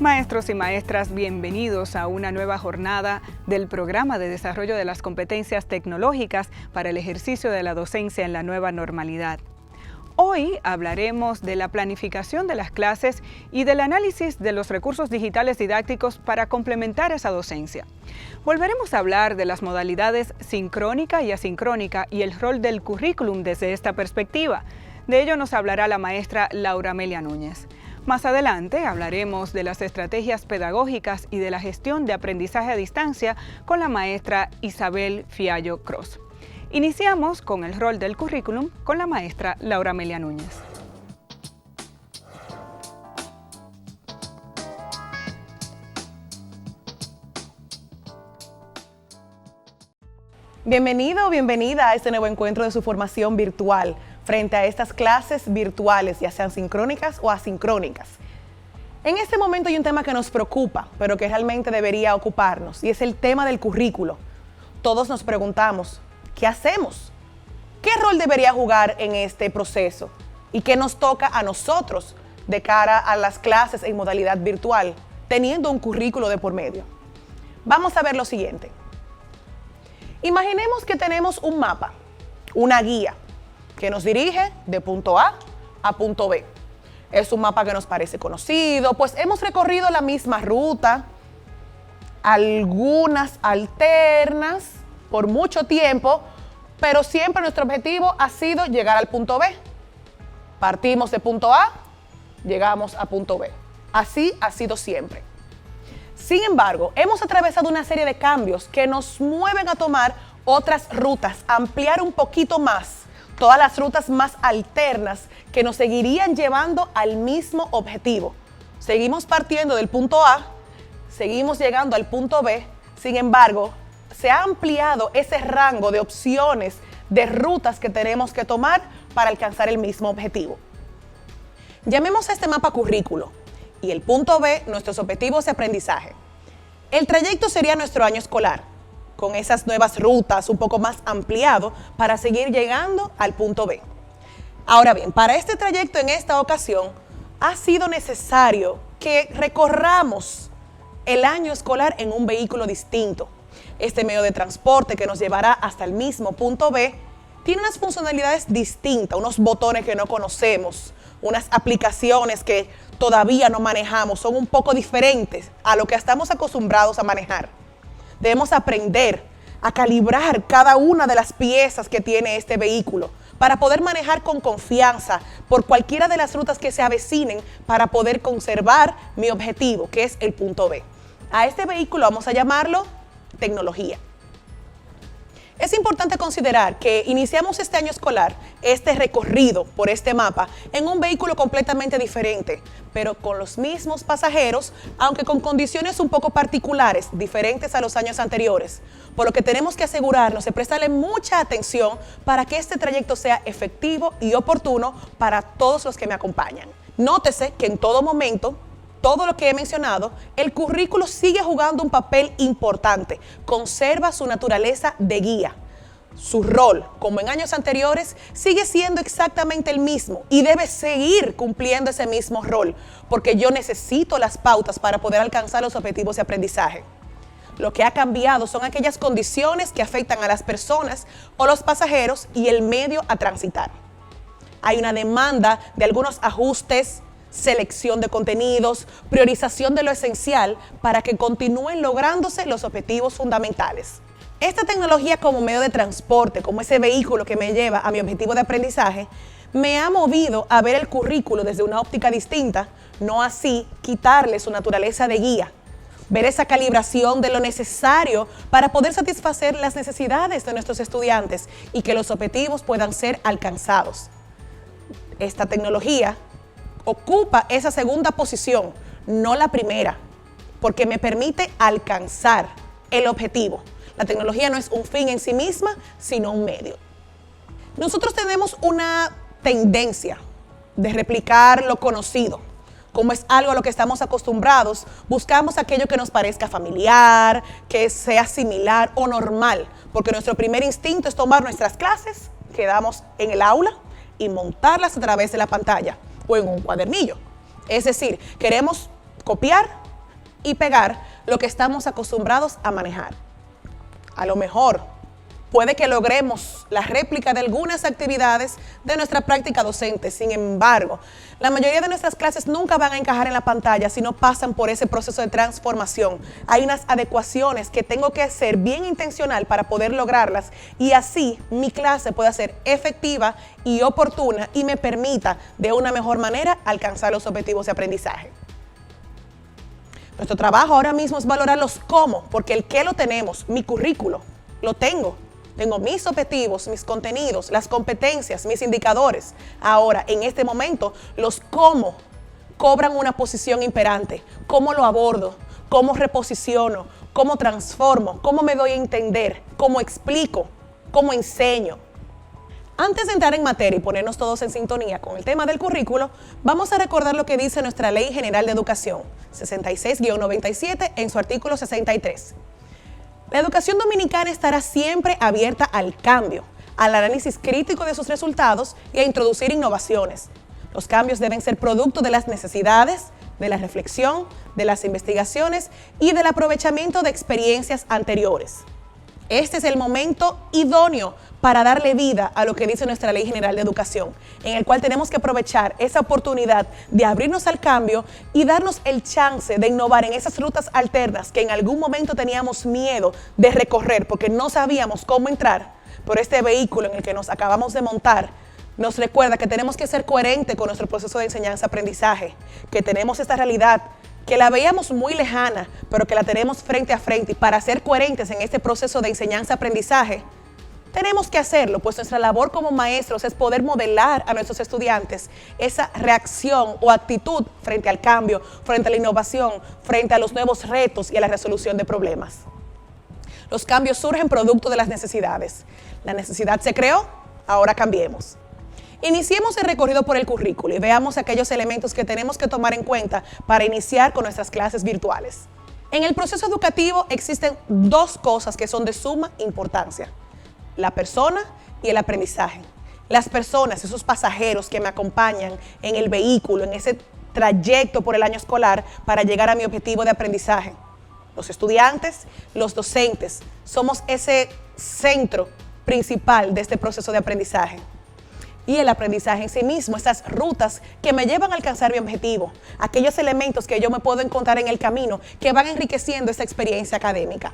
Maestros y maestras, bienvenidos a una nueva jornada del Programa de Desarrollo de las Competencias Tecnológicas para el ejercicio de la docencia en la nueva normalidad. Hoy hablaremos de la planificación de las clases y del análisis de los recursos digitales didácticos para complementar esa docencia. Volveremos a hablar de las modalidades sincrónica y asincrónica y el rol del currículum desde esta perspectiva. De ello nos hablará la maestra Laura Amelia Núñez. Más adelante hablaremos de las estrategias pedagógicas y de la gestión de aprendizaje a distancia con la maestra Isabel Fiallo Cross. Iniciamos con el rol del currículum con la maestra Laura Amelia Núñez. Bienvenido o bienvenida a este nuevo encuentro de su formación virtual frente a estas clases virtuales, ya sean sincrónicas o asincrónicas. En este momento hay un tema que nos preocupa, pero que realmente debería ocuparnos, y es el tema del currículo. Todos nos preguntamos, ¿qué hacemos? ¿Qué rol debería jugar en este proceso? ¿Y qué nos toca a nosotros de cara a las clases en modalidad virtual, teniendo un currículo de por medio? Vamos a ver lo siguiente. Imaginemos que tenemos un mapa, una guía, que nos dirige de punto A a punto B. Es un mapa que nos parece conocido, pues hemos recorrido la misma ruta, algunas alternas por mucho tiempo, pero siempre nuestro objetivo ha sido llegar al punto B. Partimos de punto A, llegamos a punto B. Así ha sido siempre. Sin embargo, hemos atravesado una serie de cambios que nos mueven a tomar otras rutas, ampliar un poquito más todas las rutas más alternas que nos seguirían llevando al mismo objetivo. Seguimos partiendo del punto A, seguimos llegando al punto B, sin embargo, se ha ampliado ese rango de opciones, de rutas que tenemos que tomar para alcanzar el mismo objetivo. Llamemos a este mapa currículo y el punto B nuestros objetivos de aprendizaje. El trayecto sería nuestro año escolar, con esas nuevas rutas un poco más ampliado para seguir llegando al punto B. Ahora bien, para este trayecto en esta ocasión ha sido necesario que recorramos el año escolar en un vehículo distinto. Este medio de transporte que nos llevará hasta el mismo punto B tiene unas funcionalidades distintas, unos botones que no conocemos, unas aplicaciones que todavía no manejamos, son un poco diferentes a lo que estamos acostumbrados a manejar. Debemos aprender a calibrar cada una de las piezas que tiene este vehículo para poder manejar con confianza por cualquiera de las rutas que se avecinen para poder conservar mi objetivo, que es el punto B. A este vehículo vamos a llamarlo tecnología. Es importante considerar que iniciamos este año escolar, este recorrido por este mapa, en un vehículo completamente diferente, pero con los mismos pasajeros, aunque con condiciones un poco particulares, diferentes a los años anteriores, por lo que tenemos que asegurarnos de prestarle mucha atención para que este trayecto sea efectivo y oportuno para todos los que me acompañan. Nótese que en todo momento, todo lo que he mencionado, el currículo sigue jugando un papel importante, conserva su naturaleza de guía. Su rol, como en años anteriores, sigue siendo exactamente el mismo y debe seguir cumpliendo ese mismo rol, porque yo necesito las pautas para poder alcanzar los objetivos de aprendizaje. Lo que ha cambiado son aquellas condiciones que afectan a las personas o los pasajeros y el medio a transitar. Hay una demanda de algunos ajustes, selección de contenidos, priorización de lo esencial para que continúen lográndose los objetivos fundamentales. Esta tecnología como medio de transporte, como ese vehículo que me lleva a mi objetivo de aprendizaje, me ha movido a ver el currículo desde una óptica distinta, no así quitarle su naturaleza de guía. Ver esa calibración de lo necesario para poder satisfacer las necesidades de nuestros estudiantes y que los objetivos puedan ser alcanzados. Esta tecnología ocupa esa segunda posición, no la primera, porque me permite alcanzar el objetivo. La tecnología no es un fin en sí misma, sino un medio. Nosotros tenemos una tendencia de replicar lo conocido. Como es algo a lo que estamos acostumbrados, buscamos aquello que nos parezca familiar, que sea similar o normal, porque nuestro primer instinto es tomar nuestras clases que damos en el aula y montarlas a través de la pantalla o en un cuadernillo. Es decir, queremos copiar y pegar lo que estamos acostumbrados a manejar. A lo mejor puede que logremos la réplica de algunas actividades de nuestra práctica docente. Sin embargo, la mayoría de nuestras clases nunca van a encajar en la pantalla si no pasan por ese proceso de transformación. Hay unas adecuaciones que tengo que hacer bien intencional para poder lograrlas y así mi clase pueda ser efectiva y oportuna y me permita de una mejor manera alcanzar los objetivos de aprendizaje. Nuestro trabajo ahora mismo es valorar los cómo, porque el qué lo tenemos, mi currículo, lo tengo. Tengo mis objetivos, mis contenidos, las competencias, mis indicadores. Ahora, en este momento, los cómo cobran una posición imperante. ¿Cómo lo abordo? ¿Cómo reposiciono? ¿Cómo transformo? ¿Cómo me doy a entender? ¿Cómo explico? ¿Cómo enseño? Antes de entrar en materia y ponernos todos en sintonía con el tema del currículo, vamos a recordar lo que dice nuestra Ley General de Educación, 66-97, en su artículo 63. La educación dominicana estará siempre abierta al cambio, al análisis crítico de sus resultados y a introducir innovaciones. Los cambios deben ser producto de las necesidades, de la reflexión, de las investigaciones y del aprovechamiento de experiencias anteriores. Este es el momento idóneo para darle vida a lo que dice nuestra Ley General de Educación, en el cual tenemos que aprovechar esa oportunidad de abrirnos al cambio y darnos el chance de innovar en esas rutas alternas que en algún momento teníamos miedo de recorrer porque no sabíamos cómo entrar. Por este vehículo en el que nos acabamos de montar, nos recuerda que tenemos que ser coherentes con nuestro proceso de enseñanza-aprendizaje, que tenemos esta realidad que la veíamos muy lejana, pero que la tenemos frente a frente. Y para ser coherentes en este proceso de enseñanza-aprendizaje, tenemos que hacerlo, pues nuestra labor como maestros es poder modelar a nuestros estudiantes esa reacción o actitud frente al cambio, frente a la innovación, frente a los nuevos retos y a la resolución de problemas. Los cambios surgen producto de las necesidades. La necesidad se creó, ahora cambiemos. Iniciemos el recorrido por el currículo y veamos aquellos elementos que tenemos que tomar en cuenta para iniciar con nuestras clases virtuales. En el proceso educativo existen dos cosas que son de suma importancia: la persona y el aprendizaje. Las personas, esos pasajeros que me acompañan en el vehículo, en ese trayecto por el año escolar para llegar a mi objetivo de aprendizaje. Los estudiantes, los docentes, somos ese centro principal de este proceso de aprendizaje. Y el aprendizaje en sí mismo, esas rutas que me llevan a alcanzar mi objetivo, aquellos elementos que yo me puedo encontrar en el camino que van enriqueciendo esa experiencia académica.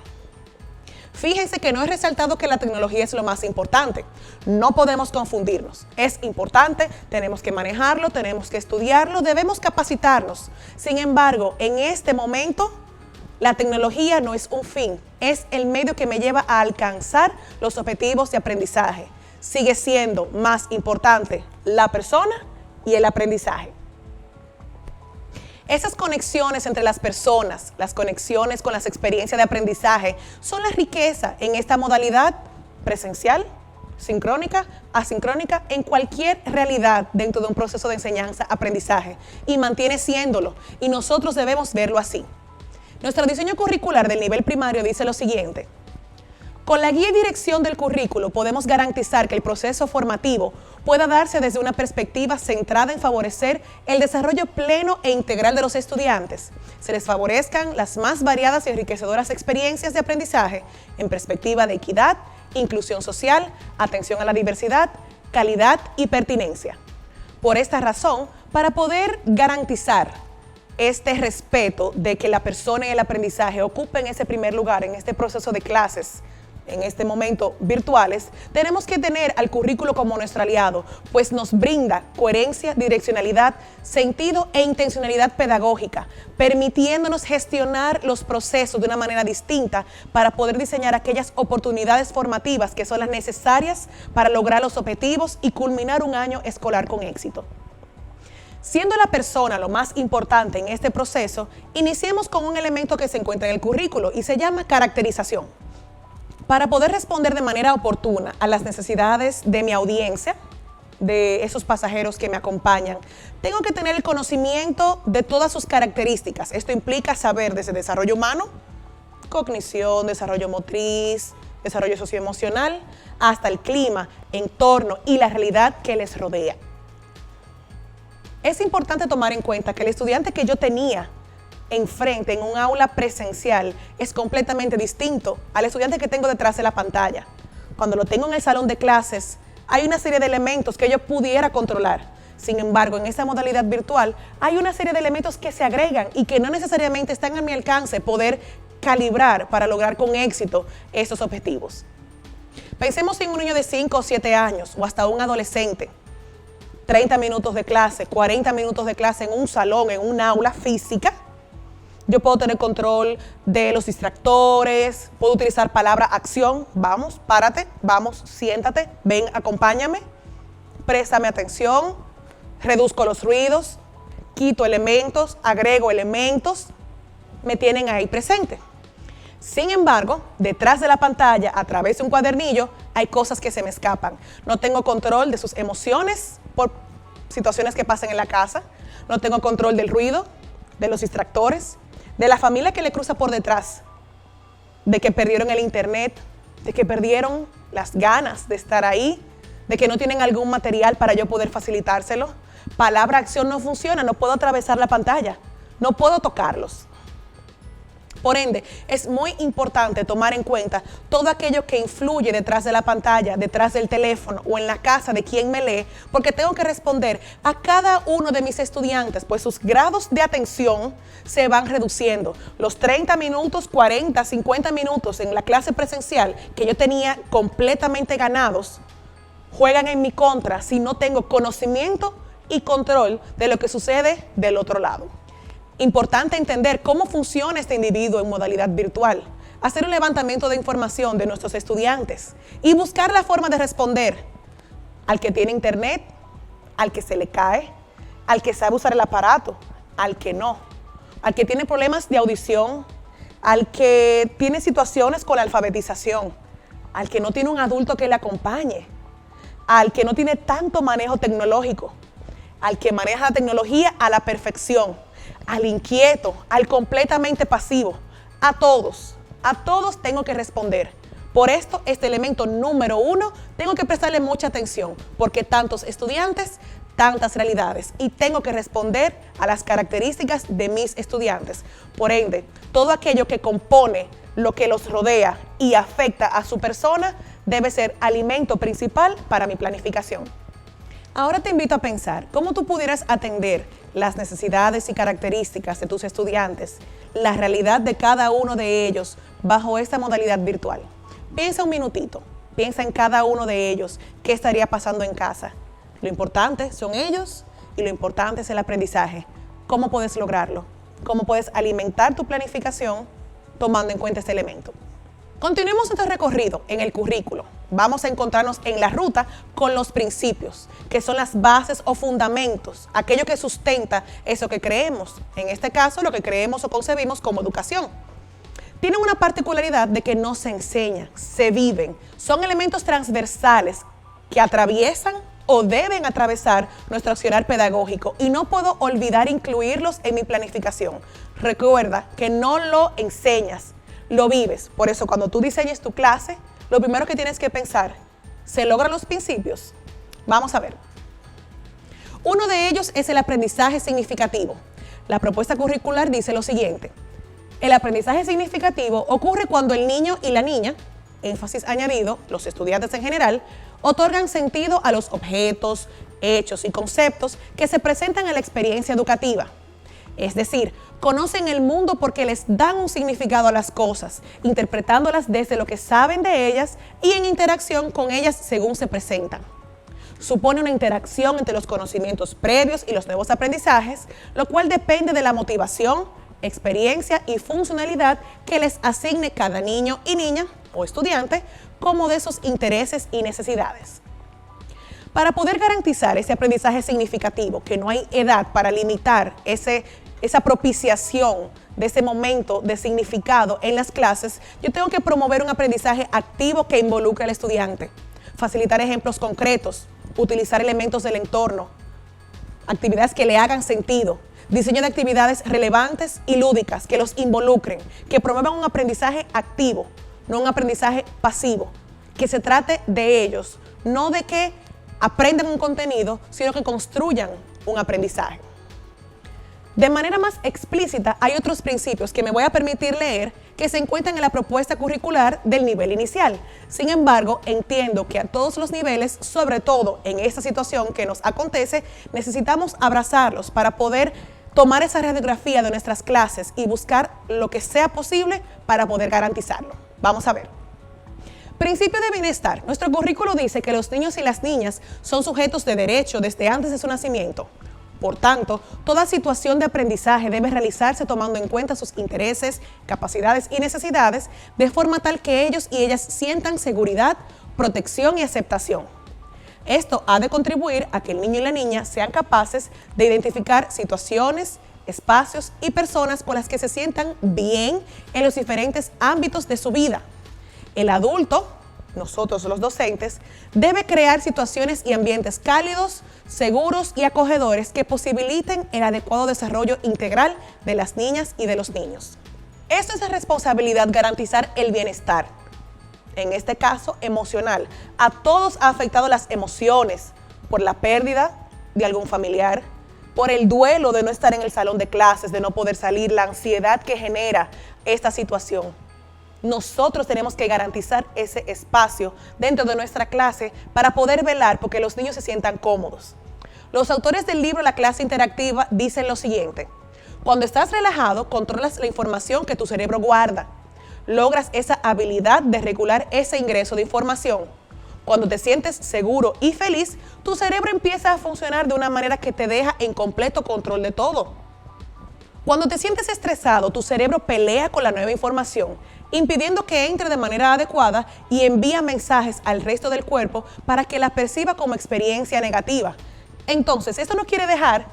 Fíjense que no he resaltado que la tecnología es lo más importante. No podemos confundirnos. Es importante, tenemos que manejarlo, tenemos que estudiarlo, debemos capacitarnos. Sin embargo, en este momento, la tecnología no es un fin, es el medio que me lleva a alcanzar los objetivos de aprendizaje. Sigue siendo más importante la persona y el aprendizaje. Esas conexiones entre las personas, las conexiones con las experiencias de aprendizaje, son la riqueza en esta modalidad presencial, sincrónica, asincrónica, en cualquier realidad dentro de un proceso de enseñanza-aprendizaje, y mantiene siéndolo, y nosotros debemos verlo así. Nuestro diseño curricular del nivel primario dice lo siguiente: con la guía y dirección del currículo podemos garantizar que el proceso formativo pueda darse desde una perspectiva centrada en favorecer el desarrollo pleno e integral de los estudiantes. Se les favorezcan las más variadas y enriquecedoras experiencias de aprendizaje en perspectiva de equidad, inclusión social, atención a la diversidad, calidad y pertinencia. Por esta razón, para poder garantizar este respeto de que la persona y el aprendizaje ocupen ese primer lugar en este proceso de clases, en este momento virtuales, tenemos que tener al currículo como nuestro aliado, pues nos brinda coherencia, direccionalidad, sentido e intencionalidad pedagógica, permitiéndonos gestionar los procesos de una manera distinta para poder diseñar aquellas oportunidades formativas que son las necesarias para lograr los objetivos y culminar un año escolar con éxito. Siendo la persona lo más importante en este proceso, iniciemos con un elemento que se encuentra en el currículo y se llama caracterización. Para poder responder de manera oportuna a las necesidades de mi audiencia, de esos pasajeros que me acompañan, tengo que tener el conocimiento de todas sus características. Esto implica saber desde desarrollo humano, cognición, desarrollo motriz, desarrollo socioemocional, hasta el clima, entorno y la realidad que les rodea. Es importante tomar en cuenta que el estudiante que yo tenía enfrente, en un aula presencial, es completamente distinto al estudiante que tengo detrás de la pantalla. Cuando lo tengo en el salón de clases, hay una serie de elementos que yo pudiera controlar. Sin embargo, en esta modalidad virtual, hay una serie de elementos que se agregan y que no necesariamente están a mi alcance poder calibrar para lograr con éxito estos objetivos. Pensemos en un niño de 5 o 7 años o hasta un adolescente. 30 minutos de clase, 40 minutos de clase en un salón, en un aula física. Yo puedo tener control de los distractores, puedo utilizar palabra acción, vamos, párate, vamos, siéntate, ven, acompáñame, préstame atención, reduzco los ruidos, quito elementos, agrego elementos, me tienen ahí presente. Sin embargo, detrás de la pantalla, a través de un cuadernillo, hay cosas que se me escapan. No tengo control de sus emociones por situaciones que pasan en la casa, no tengo control del ruido, de los distractores, de la familia que le cruza por detrás, de que perdieron el internet, de que perdieron las ganas de estar ahí, de que no tienen algún material para yo poder facilitárselo. Palabra acción no funciona, no puedo atravesar la pantalla, no puedo tocarlos. Por ende, es muy importante tomar en cuenta todo aquello que influye detrás de la pantalla, detrás del teléfono o en la casa de quien me lee, porque tengo que responder a cada uno de mis estudiantes, pues sus grados de atención se van reduciendo. Los 30 minutos, 40, 50 minutos en la clase presencial que yo tenía completamente ganados, juegan en mi contra si no tengo conocimiento y control de lo que sucede del otro lado. Importante entender cómo funciona este individuo en modalidad virtual, hacer un levantamiento de información de nuestros estudiantes y buscar la forma de responder al que tiene internet, al que se le cae, al que sabe usar el aparato, al que no, al que tiene problemas de audición, al que tiene situaciones con la alfabetización, al que no tiene un adulto que le acompañe, al que no tiene tanto manejo tecnológico, al que maneja la tecnología a la perfección, al inquieto, al completamente pasivo, a todos tengo que responder. Por esto, este elemento número 1, tengo que prestarle mucha atención, porque tantos estudiantes, tantas realidades, y tengo que responder a las características de mis estudiantes. Por ende, todo aquello que compone lo que los rodea y afecta a su persona debe ser alimento principal para mi planificación. Ahora te invito a pensar cómo tú pudieras atender las necesidades y características de tus estudiantes, la realidad de cada uno de ellos bajo esta modalidad virtual. Piensa un minutito, piensa en cada uno de ellos, qué estaría pasando en casa. Lo importante son ellos y lo importante es el aprendizaje. ¿Cómo puedes lograrlo? ¿Cómo puedes alimentar tu planificación tomando en cuenta este elemento? Continuemos nuestro recorrido en el currículo. Vamos a encontrarnos en la ruta con los principios, que son las bases o fundamentos, aquello que sustenta eso que creemos. En este caso, lo que creemos o concebimos como educación. Tienen una particularidad de que no se enseñan, se viven. Son elementos transversales que atraviesan o deben atravesar nuestro accionar pedagógico y no puedo olvidar incluirlos en mi planificación. Recuerda que no lo enseñas, lo vives. Por eso, cuando tú diseñes tu clase, lo primero que tienes que pensar, ¿se logran los principios? Vamos a ver. Uno de ellos es el aprendizaje significativo. La propuesta curricular dice lo siguiente. El aprendizaje significativo ocurre cuando el niño y la niña, énfasis añadido, los estudiantes en general, otorgan sentido a los objetos, hechos y conceptos que se presentan en la experiencia educativa. Es decir, conocen el mundo porque les dan un significado a las cosas, interpretándolas desde lo que saben de ellas y en interacción con ellas según se presentan. Supone una interacción entre los conocimientos previos y los nuevos aprendizajes, lo cual depende de la motivación, experiencia y funcionalidad que les asigne cada niño y niña o estudiante, como de esos intereses y necesidades. Para poder garantizar ese aprendizaje significativo, que no hay edad para limitar esa propiciación de ese momento de significado en las clases, yo tengo que promover un aprendizaje activo que involucre al estudiante, facilitar ejemplos concretos, utilizar elementos del entorno, actividades que le hagan sentido, diseño de actividades relevantes y lúdicas que los involucren, que promuevan un aprendizaje activo, no un aprendizaje pasivo, que se trate de ellos, no de que aprendan un contenido, sino que construyan un aprendizaje. De manera más explícita, hay otros principios que me voy a permitir leer que se encuentran en la propuesta curricular del nivel inicial. Sin embargo, entiendo que a todos los niveles, sobre todo en esta situación que nos acontece, necesitamos abrazarlos para poder tomar esa radiografía de nuestras clases y buscar lo que sea posible para poder garantizarlo. Vamos a ver. Principio de bienestar. Nuestro currículo dice que los niños y las niñas son sujetos de derecho desde antes de su nacimiento. Por tanto, toda situación de aprendizaje debe realizarse tomando en cuenta sus intereses, capacidades y necesidades de forma tal que ellos y ellas sientan seguridad, protección y aceptación. Esto ha de contribuir a que el niño y la niña sean capaces de identificar situaciones, espacios y personas con las que se sientan bien en los diferentes ámbitos de su vida. El adulto, nosotros los docentes, debe crear situaciones y ambientes cálidos, seguros y acogedores que posibiliten el adecuado desarrollo integral de las niñas y de los niños. Esto es la responsabilidad garantizar el bienestar, en este caso emocional. A todos ha afectado las emociones por la pérdida de algún familiar, por el duelo de no estar en el salón de clases, de no poder salir, la ansiedad que genera esta situación. Nosotros tenemos que garantizar ese espacio dentro de nuestra clase para poder velar porque los niños se sientan cómodos. Los autores del libro La clase interactiva dicen lo siguiente: cuando estás relajado, controlas la información que tu cerebro guarda. Logras esa habilidad de regular ese ingreso de información. Cuando te sientes seguro y feliz, tu cerebro empieza a funcionar de una manera que te deja en completo control de todo. Cuando te sientes estresado, tu cerebro pelea con la nueva información, impidiendo que entre de manera adecuada y envía mensajes al resto del cuerpo para que la perciba como experiencia negativa. Entonces, esto no quiere dejar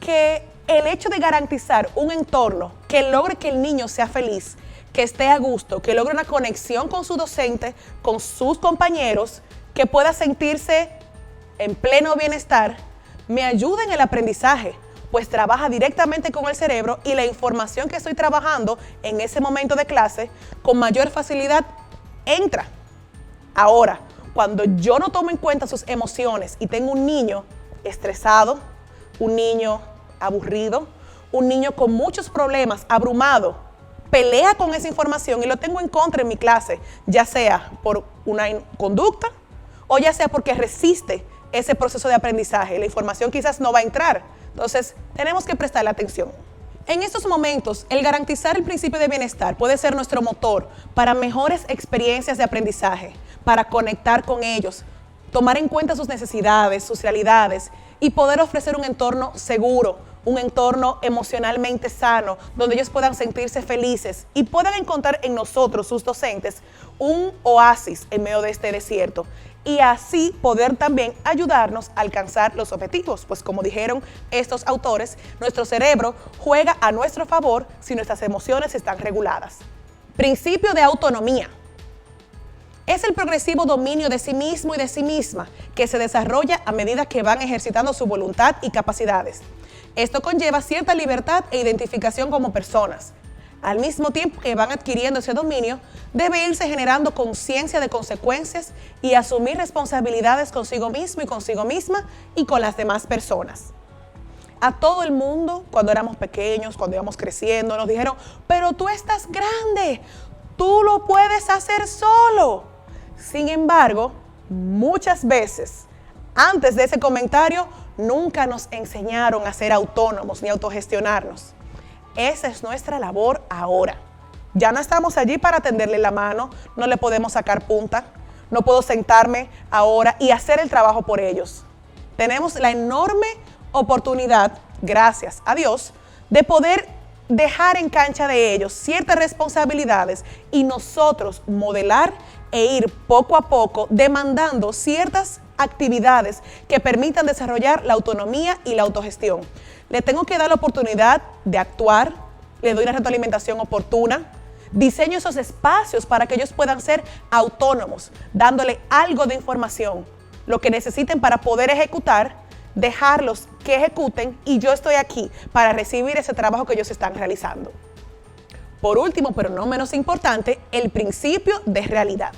que el hecho de garantizar un entorno que logre que el niño sea feliz, que esté a gusto, que logre una conexión con su docente, con sus compañeros, que pueda sentirse en pleno bienestar, me ayuda en el aprendizaje, pues trabaja directamente con el cerebro y la información que estoy trabajando en ese momento de clase con mayor facilidad entra. Ahora, cuando yo no tomo en cuenta sus emociones y tengo un niño estresado, un niño aburrido, un niño con muchos problemas, abrumado, pelea con esa información y lo tengo en contra en mi clase, ya sea por una conducta o ya sea porque resiste ese proceso de aprendizaje. La información quizás no va a entrar. Entonces, tenemos que prestarle atención. En estos momentos, el garantizar el principio de bienestar puede ser nuestro motor para mejores experiencias de aprendizaje, para conectar con ellos, tomar en cuenta sus necesidades, sus realidades y poder ofrecer un entorno seguro, un entorno emocionalmente sano, donde ellos puedan sentirse felices y puedan encontrar en nosotros, sus docentes, un oasis en medio de este desierto. Y así poder también ayudarnos a alcanzar los objetivos. Pues como dijeron estos autores, nuestro cerebro juega a nuestro favor si nuestras emociones están reguladas. Principio de autonomía. Es el progresivo dominio de sí mismo y de sí misma que se desarrolla a medida que van ejercitando su voluntad y capacidades. Esto conlleva cierta libertad e identificación como personas. Al mismo tiempo que van adquiriendo ese dominio, debe irse generando conciencia de consecuencias y asumir responsabilidades consigo mismo y consigo misma y con las demás personas. A todo el mundo, cuando éramos pequeños, cuando íbamos creciendo, nos dijeron, pero tú estás grande, tú lo puedes hacer solo. Sin embargo, muchas veces, antes de ese comentario, nunca nos enseñaron a ser autónomos ni autogestionarnos. Esa es nuestra labor ahora. Ya no estamos allí para tenderle la mano, no le podemos sacar punta, no puedo sentarme ahora y hacer el trabajo por ellos. Tenemos la enorme oportunidad, gracias a Dios, de poder dejar en cancha de ellos ciertas responsabilidades y nosotros modelar e ir poco a poco demandando ciertas actividades que permitan desarrollar la autonomía y la autogestión. Le tengo que dar la oportunidad de actuar, le doy una retroalimentación oportuna, diseño esos espacios para que ellos puedan ser autónomos, dándole algo de información, lo que necesiten para poder ejecutar, dejarlos que ejecuten y yo estoy aquí para recibir ese trabajo que ellos están realizando. Por último, pero no menos importante, el principio de realidad.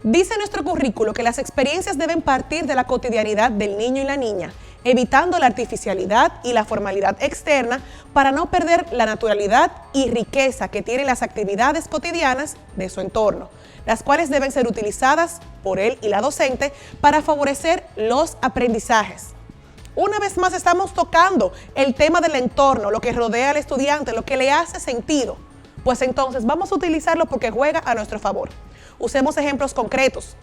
Dice nuestro currículo que las experiencias deben partir de la cotidianidad del niño y la niña evitando la artificialidad y la formalidad externa para no perder la naturalidad y riqueza que tienen las actividades cotidianas de su entorno, las cuales deben ser utilizadas por él y la docente para favorecer los aprendizajes. Una vez más estamos tocando el tema del entorno, lo que rodea al estudiante, lo que le hace sentido. Pues entonces vamos a utilizarlo porque juega a nuestro favor. Usemos ejemplos concretos.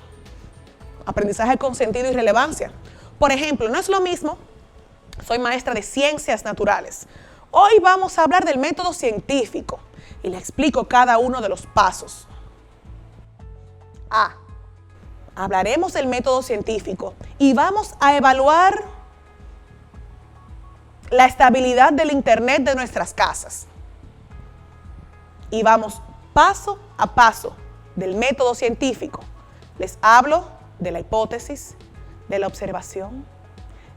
Aprendizaje con sentido y relevancia. Por ejemplo, no es lo mismo, soy maestra de ciencias naturales. Hoy vamos a hablar del método científico y le explico cada uno de los pasos. Hablaremos del método científico y vamos a evaluar la estabilidad del internet de nuestras casas. Y vamos paso a paso del método científico. Les hablo de la hipótesis, de la observación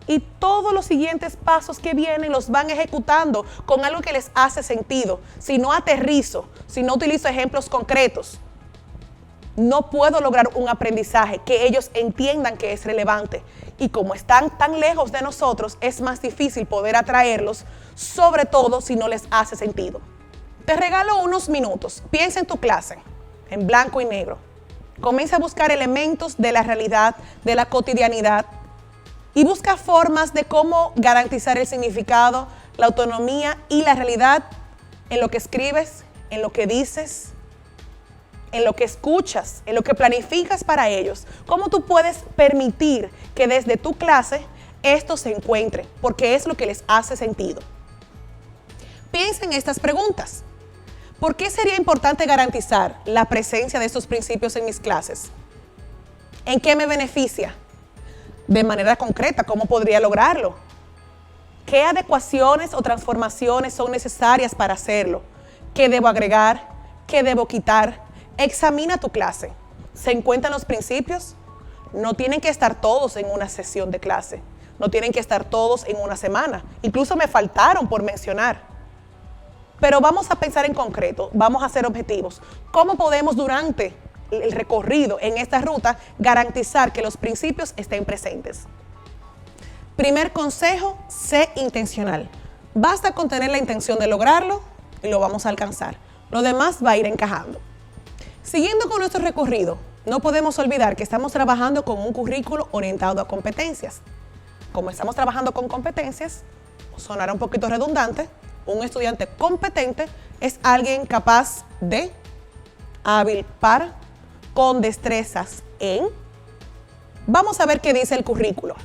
y todos los siguientes pasos que vienen los van ejecutando con algo que les hace sentido. Si no aterrizo, si no utilizo ejemplos concretos, no puedo lograr un aprendizaje que ellos entiendan que es relevante. Y como están tan lejos de nosotros, es más difícil poder atraerlos, sobre todo si no les hace sentido. Te regalo unos minutos. Piensa en tu clase, en blanco y negro. Comienza a buscar elementos de la realidad, de la cotidianidad, y busca formas de cómo garantizar el significado, la autonomía y la realidad en lo que escribes, en lo que dices, en lo que escuchas, en lo que planificas para ellos. ¿Cómo tú puedes permitir que desde tu clase esto se encuentre? Porque es lo que les hace sentido. Piensa en estas preguntas. ¿Por qué sería importante garantizar la presencia de estos principios en mis clases? ¿En qué me beneficia? De manera concreta, ¿cómo podría lograrlo? ¿Qué adecuaciones o transformaciones son necesarias para hacerlo? ¿Qué debo agregar? ¿Qué debo quitar? Examina tu clase. ¿Se encuentran los principios? No tienen que estar todos en una sesión de clase. No tienen que estar todos en una semana. Incluso me faltaron por mencionar. Pero vamos a pensar en concreto, vamos a hacer objetivos. ¿Cómo podemos durante el recorrido en esta ruta garantizar que los principios estén presentes? Primer consejo, sé intencional. Basta con tener la intención de lograrlo y lo vamos a alcanzar. Lo demás va a ir encajando. Siguiendo con nuestro recorrido, no podemos olvidar que estamos trabajando con un currículo orientado a competencias. Como estamos trabajando con competencias, sonará un poquito redundante. Un estudiante competente es alguien capaz de, hábil para, con destrezas en. Vamos a ver qué dice el currículo.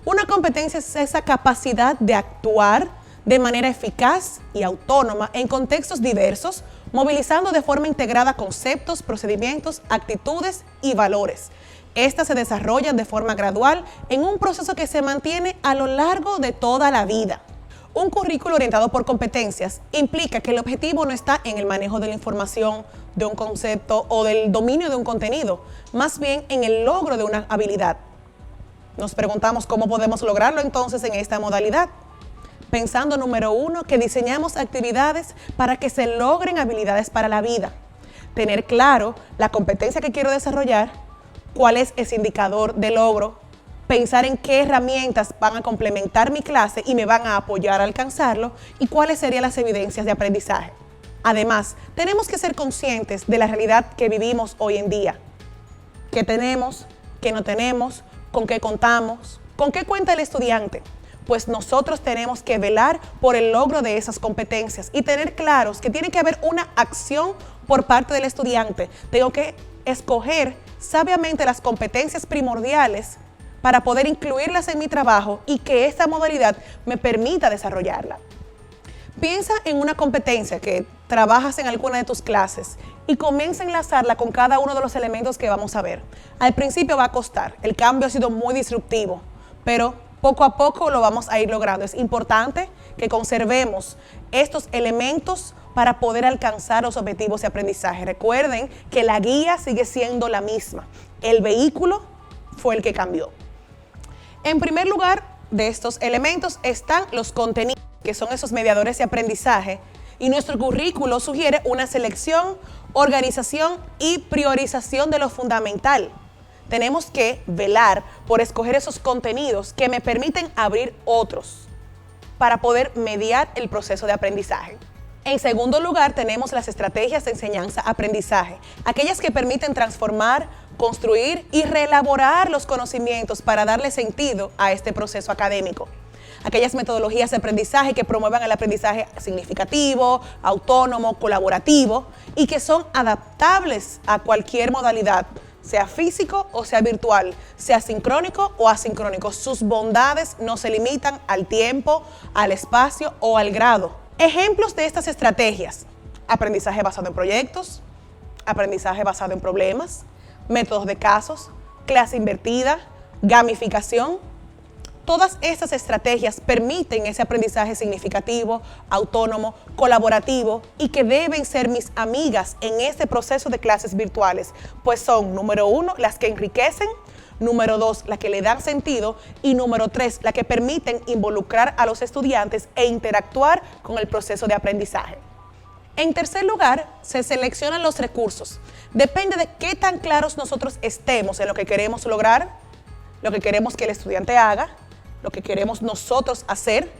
Una competencia es esa capacidad de actuar de manera eficaz y autónoma en contextos diversos, movilizando de forma integrada conceptos, procedimientos, actitudes y valores. Estas se desarrollan de forma gradual en un proceso que se mantiene a lo largo de toda la vida. Un currículo orientado por competencias implica que el objetivo no está en el manejo de la información, de un concepto o del dominio de un contenido, más bien en el logro de una habilidad. Nos preguntamos cómo podemos lograrlo entonces en esta modalidad. Pensando, número 1, que diseñamos actividades para que se logren habilidades para la vida. Tener claro la competencia que quiero desarrollar, cuál es ese indicador de logro, pensar en qué herramientas van a complementar mi clase y me van a apoyar a alcanzarlo y cuáles serían las evidencias de aprendizaje. Además, tenemos que ser conscientes de la realidad que vivimos hoy en día. ¿Qué tenemos? ¿Qué no tenemos? ¿Con qué contamos? ¿Con qué cuenta el estudiante? Pues nosotros tenemos que velar por el logro de esas competencias y tener claros que tiene que haber una acción por parte del estudiante. Tengo que escoger sabiamente las competencias primordiales para poder incluirlas en mi trabajo y que esta modalidad me permita desarrollarla. Piensa en una competencia que trabajas en alguna de tus clases y comienza a enlazarla con cada uno de los elementos que vamos a ver. Al principio va a costar, el cambio ha sido muy disruptivo, pero poco a poco lo vamos a ir logrando. Es importante que conservemos estos elementos para poder alcanzar los objetivos de aprendizaje. Recuerden que la guía sigue siendo la misma. El vehículo fue el que cambió. En primer lugar, de estos elementos están los contenidos, que son esos mediadores de aprendizaje, y nuestro currículo sugiere una selección, organización y priorización de lo fundamental. tenemos que velar por escoger esos contenidos que me permiten abrir otros para poder mediar el proceso de aprendizaje. En segundo lugar, tenemos las estrategias de enseñanza-aprendizaje, aquellas que permiten transformar, construir y reelaborar los conocimientos para darle sentido a este proceso académico. Aquellas metodologías de aprendizaje que promuevan el aprendizaje significativo, autónomo, colaborativo y que son adaptables a cualquier modalidad, sea físico o sea virtual, sea sincrónico o asincrónico. Sus bondades no se limitan al tiempo, al espacio o al grado. Ejemplos de estas estrategias: aprendizaje basado en proyectos, aprendizaje basado en problemas, métodos de casos, clase invertida, gamificación. Todas estas estrategias permiten ese aprendizaje significativo, autónomo, colaborativo y que deben ser mis amigas en este proceso de clases virtuales, pues son, número 1, las que enriquecen, número 2, las que le dan sentido y número 3, las que permiten involucrar a los estudiantes e interactuar con el proceso de aprendizaje. En tercer lugar, se seleccionan los recursos. Depende de qué tan claros nosotros estemos en lo que queremos lograr, lo que queremos que el estudiante haga, lo que queremos nosotros hacer,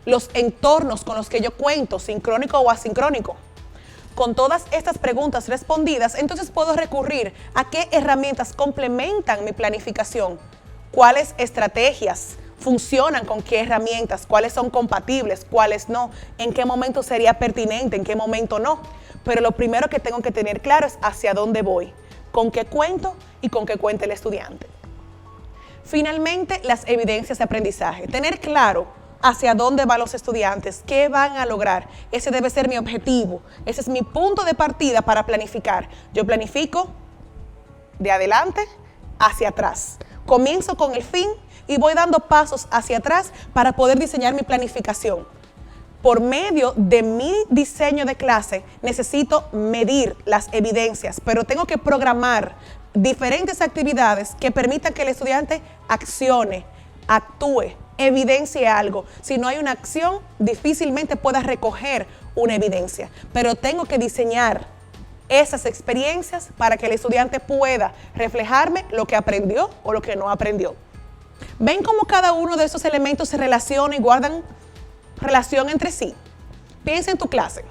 los entornos con los que yo cuento, sincrónico o asincrónico. Con todas estas preguntas respondidas, entonces puedo recurrir a qué herramientas complementan mi planificación, cuáles estrategias funcionan con qué herramientas, cuáles son compatibles, cuáles no, en qué momento sería pertinente, en qué momento no. Pero lo primero que tengo que tener claro es hacia dónde voy, con qué cuento y con qué cuenta el estudiante. Finalmente, las evidencias de aprendizaje. Tener claro hacia dónde van los estudiantes, qué van a lograr. Ese debe ser mi objetivo. Ese es mi punto de partida para planificar. Yo planifico de adelante hacia atrás. Comienzo con el fin y voy dando pasos hacia atrás para poder diseñar mi planificación. Por medio de mi diseño de clase, necesito medir las evidencias, pero tengo que programar diferentes actividades que permitan que el estudiante accione, actúe, evidencie algo. Si no hay una acción, difícilmente pueda recoger una evidencia, pero tengo que diseñar esas experiencias para que el estudiante pueda reflejarme lo que aprendió o lo que no aprendió. ¿Ven cómo cada uno de esos elementos se relaciona y guardan relación entre sí? Piensa en tu clase.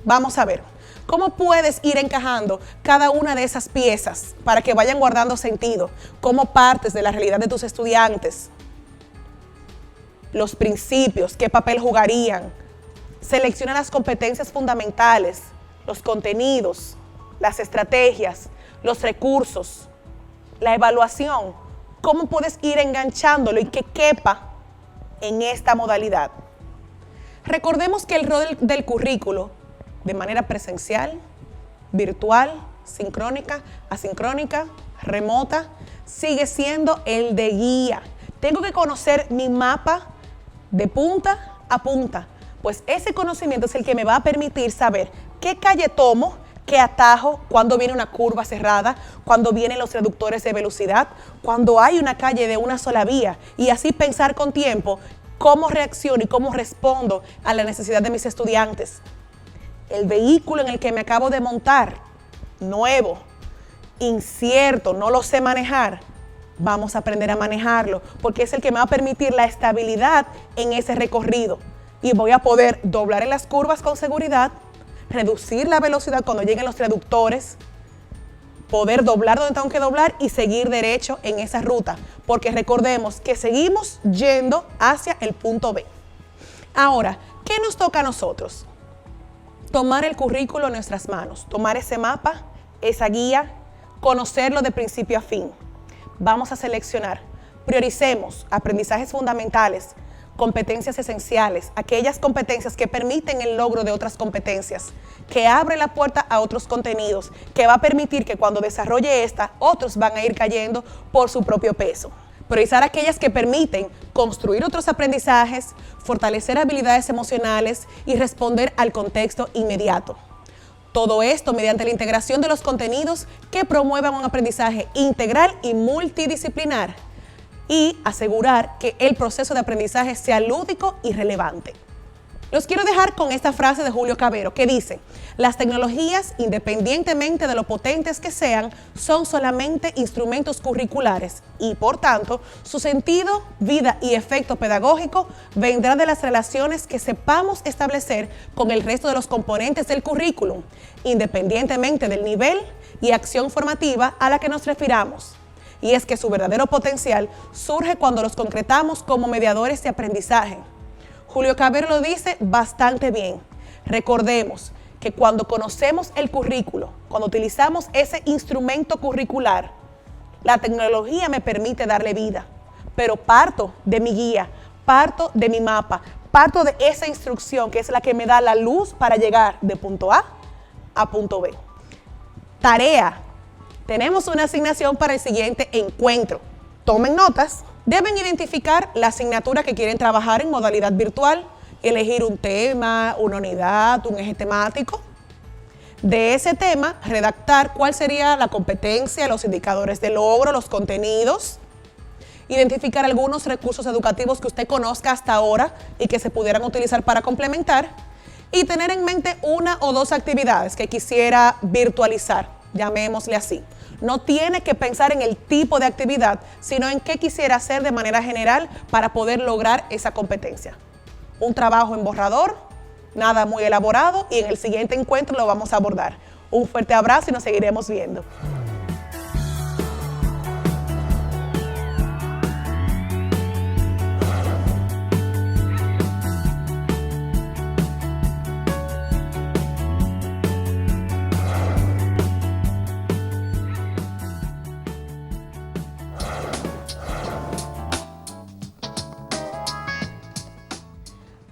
Vamos a ver. ¿Cómo puedes ir encajando cada una de esas piezas para que vayan guardando sentido? ¿Cómo partes de la realidad de tus estudiantes? Los principios, ¿qué papel jugarían? Selecciona las competencias fundamentales, los contenidos, las estrategias, los recursos, la evaluación. ¿Cómo puedes ir enganchándolo y que quepa en esta modalidad? Recordemos que el rol del currículo, de manera presencial, virtual, sincrónica, asincrónica, remota, sigue siendo el de guía. Tengo que conocer mi mapa de punta a punta, pues ese conocimiento es el que me va a permitir saber qué calle tomo, qué atajo, cuando viene una curva cerrada, cuando vienen los reductores de velocidad, cuando hay una calle de una sola vía, y así pensar con tiempo cómo reacciono y cómo respondo a la necesidad de mis estudiantes. El vehículo en el que me acabo de montar, nuevo, incierto, no lo sé manejar, vamos a aprender a manejarlo, porque es el que me va a permitir la estabilidad en ese recorrido. Y voy a poder doblar en las curvas con seguridad, reducir la velocidad cuando lleguen los reductores, poder doblar donde tengo que doblar y seguir derecho en esa ruta, porque recordemos que seguimos yendo hacia el punto B. Ahora, ¿qué nos toca a nosotros? Tomar el currículo en nuestras manos, tomar ese mapa, esa guía, conocerlo de principio a fin. Vamos a seleccionar, prioricemos aprendizajes fundamentales, competencias esenciales, aquellas competencias que permiten el logro de otras competencias, que abre la puerta a otros contenidos, que va a permitir que cuando desarrolle esta, otros van a ir cayendo por su propio peso. Priorizar aquellas que permiten construir otros aprendizajes, fortalecer habilidades emocionales y responder al contexto inmediato. Todo esto mediante la integración de los contenidos que promuevan un aprendizaje integral y multidisciplinar y asegurar que el proceso de aprendizaje sea lúdico y relevante. Los quiero dejar con esta frase de Julio Cabero que dice: las tecnologías, independientemente de lo potentes que sean, son solamente instrumentos curriculares y, por tanto, su sentido, vida y efecto pedagógico vendrá de las relaciones que sepamos establecer con el resto de los componentes del currículum, independientemente del nivel y acción formativa a la que nos refiramos. Y es que su verdadero potencial surge cuando los concretamos como mediadores de aprendizaje. Julio Cabero lo dice bastante bien. Recordemos que cuando conocemos el currículo, cuando utilizamos ese instrumento curricular, la tecnología me permite darle vida, pero parto de mi guía, parto de mi mapa, parto de esa instrucción que es la que me da la luz para llegar de punto A a punto B. Tarea. Tenemos una asignación para el siguiente encuentro. Tomen notas. Deben identificar la asignatura que quieren trabajar en modalidad virtual, elegir un tema, una unidad, un eje temático. De ese tema, redactar cuál sería la competencia, los indicadores de logro, los contenidos. Identificar algunos recursos educativos que usted conozca hasta ahora y que se pudieran utilizar para complementar. Y tener en mente una o dos actividades que quisiera virtualizar, llamémosle así. No tiene que pensar en el tipo de actividad, sino en qué quisiera hacer de manera general para poder lograr esa competencia. Un trabajo en borrador, nada muy elaborado, y en el siguiente encuentro lo vamos a abordar. Un fuerte abrazo y nos seguiremos viendo.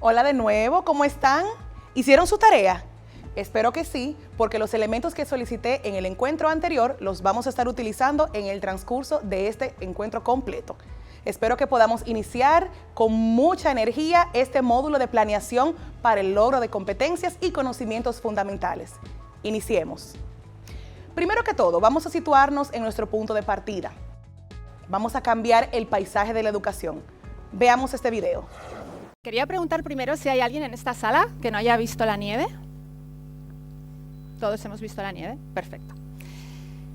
Hola de nuevo, ¿cómo están? ¿Hicieron su tarea? Espero que sí, porque los elementos que solicité en el encuentro anterior los vamos a estar utilizando en el transcurso de este encuentro completo. Espero que podamos iniciar con mucha energía este módulo de planeación para el logro de competencias y conocimientos fundamentales. Iniciemos. Primero que todo, vamos a situarnos en nuestro punto de partida. Vamos a cambiar el paisaje de la educación. Veamos este video. Quería preguntar primero si hay alguien en esta sala que no haya visto la nieve. ¿Todos hemos visto la nieve? Perfecto.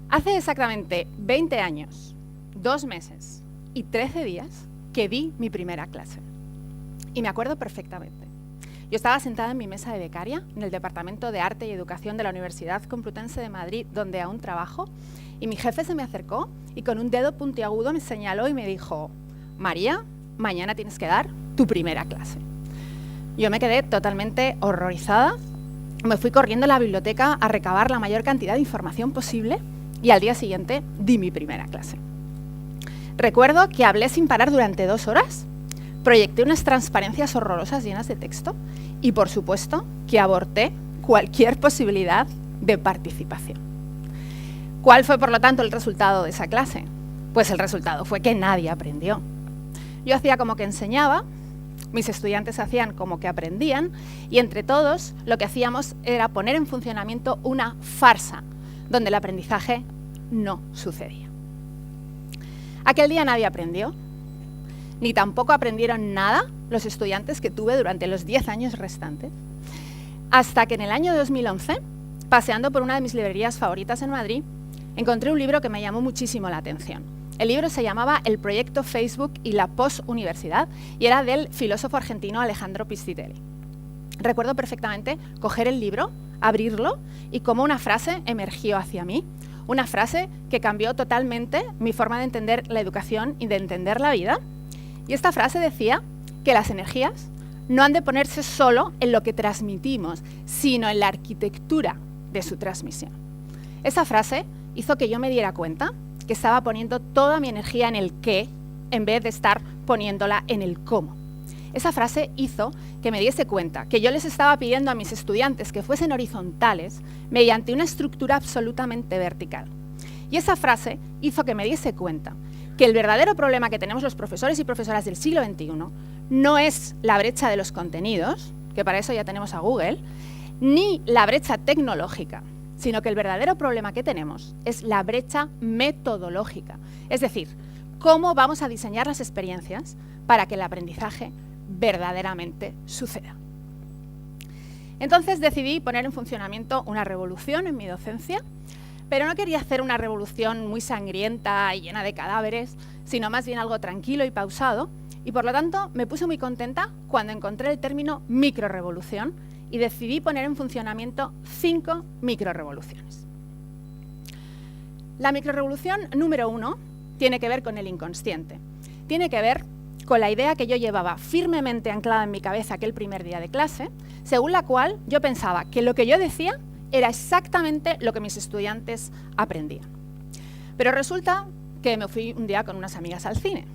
Hace exactamente 20 años, 2 meses y 13 días que di mi primera clase. Y me acuerdo perfectamente. Yo estaba sentada en mi mesa de becaria en el Departamento de Arte y Educación de la Universidad Complutense de Madrid, donde aún trabajo, y mi jefe se me acercó y con un dedo puntiagudo me señaló y me dijo: María, mañana tienes que dar tu primera clase. Yo me quedé totalmente horrorizada, me fui corriendo a la biblioteca a recabar la mayor cantidad de información posible y al día siguiente di mi primera clase. Recuerdo que hablé sin parar durante 2 horas, proyecté unas transparencias horrorosas llenas de texto y, por supuesto, que aborté cualquier posibilidad de participación. ¿Cuál fue, por lo tanto, el resultado de esa clase? Pues el resultado fue que nadie aprendió. Yo hacía como que enseñaba, mis estudiantes hacían como que aprendían y entre todos lo que hacíamos era poner en funcionamiento una farsa donde el aprendizaje no sucedía. Aquel día nadie aprendió, ni tampoco aprendieron nada los estudiantes que tuve durante los 10 años restantes, hasta que en el año 2011, paseando por una de mis librerías favoritas en Madrid, encontré un libro que me llamó muchísimo la atención. El libro se llamaba El proyecto Facebook y la posuniversidad y era del filósofo argentino Alejandro Piscitelli. Recuerdo perfectamente coger el libro, abrirlo y como una frase emergió hacia mí, una frase que cambió totalmente mi forma de entender la educación y de entender la vida. Y esta frase decía que las energías no han de ponerse solo en lo que transmitimos, sino en la arquitectura de su transmisión. Esa frase hizo que yo me diera cuenta que estaba poniendo toda mi energía en el qué en vez de estar poniéndola en el cómo. Esa frase hizo que me diese cuenta que yo les estaba pidiendo a mis estudiantes que fuesen horizontales mediante una estructura absolutamente vertical. Y esa frase hizo que me diese cuenta que el verdadero problema que tenemos los profesores y profesoras del siglo XXI no es la brecha de los contenidos, que para eso ya tenemos a Google, ni la brecha tecnológica, sino que el verdadero problema que tenemos es la brecha metodológica. Es decir, cómo vamos a diseñar las experiencias para que el aprendizaje verdaderamente suceda. Entonces decidí poner en funcionamiento una revolución en mi docencia, pero no quería hacer una revolución muy sangrienta y llena de cadáveres, sino más bien algo tranquilo y pausado, y por lo tanto me puse muy contenta cuando encontré el término microrevolución y decidí poner en funcionamiento 5 microrevoluciones. La microrevolución número 1 tiene que ver con el inconsciente. Tiene que ver con la idea que yo llevaba firmemente anclada en mi cabeza aquel primer día de clase, según la cual yo pensaba que lo que yo decía era exactamente lo que mis estudiantes aprendían. Pero resulta que me fui un día con unas amigas al cine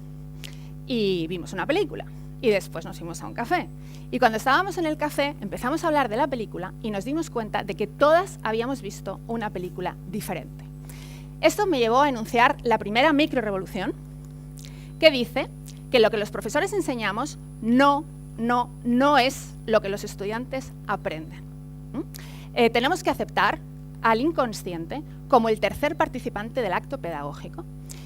y vimos una película y después nos fuimos a un café. Y cuando estábamos en el café empezamos a hablar de la película y nos dimos cuenta de que todas habíamos visto una película diferente. Esto me llevó a enunciar la primera microrevolución, que dice que lo que los profesores enseñamos no es lo que los estudiantes aprenden. Tenemos que aceptar al inconsciente como el tercer participante del acto pedagógico.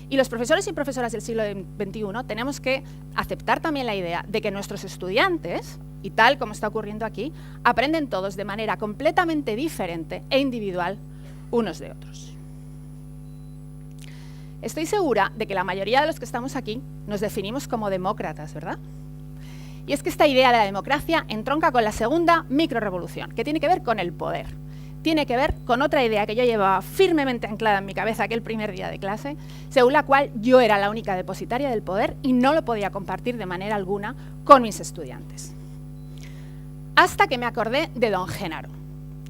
Y los profesores y profesoras del siglo XXI tenemos que aceptar también la idea de que nuestros estudiantes, y tal como está ocurriendo aquí, aprenden todos de manera completamente diferente e individual unos de otros. Estoy segura de que la mayoría de los que estamos aquí nos definimos como demócratas, ¿verdad? Y es que esta idea de la democracia entronca con la segunda microrevolución, que tiene que ver con el poder. Tiene que ver con otra idea que yo llevaba firmemente anclada en mi cabeza aquel primer día de clase, según la cual yo era la única depositaria del poder y no lo podía compartir de manera alguna con mis estudiantes. Hasta que me acordé de don Genaro.